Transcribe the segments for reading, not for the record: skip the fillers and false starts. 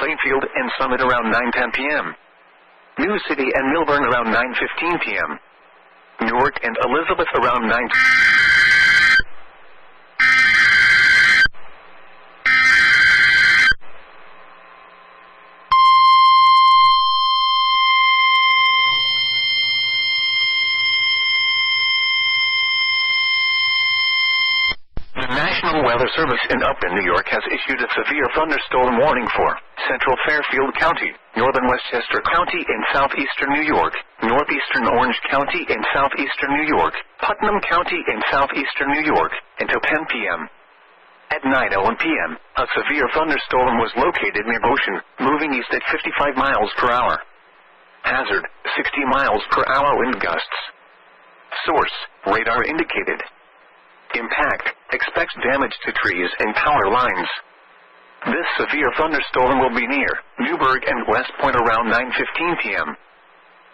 Plainfield and Summit around 9:10 p.m. New City and Milburn around 9:15 p.m. Newark and Elizabeth around 9. The National Weather Service in Upton, New York has issued a severe thunderstorm warning for central Fairfield County, northern Westchester County in southeastern New York, northeastern Orange County in southeastern New York, Putnam County in southeastern New York, until 10 p.m. At 9:01 p.m., a severe thunderstorm was located near Goshen, moving east at 55 miles per hour. Hazard, 60 miles per hour wind gusts. Source, radar indicated. Impact, expects damage to trees and power lines. This severe thunderstorm will be near Newburgh and West Point around 9:15 p.m.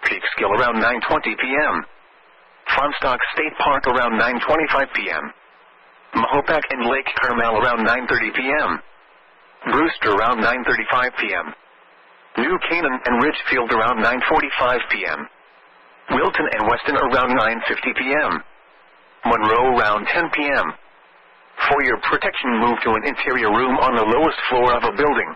Peekskill around 9:20 p.m. Fonstok State Park around 9:25 p.m. Mahopac and Lake Carmel around 9:30 p.m. Brewster around 9:35 p.m. New Canaan and Ridgefield around 9:45 p.m. Wilton and Weston around 9:50 p.m. Monroe around 10 p.m. For your protection, move to an interior room on the lowest floor of a building.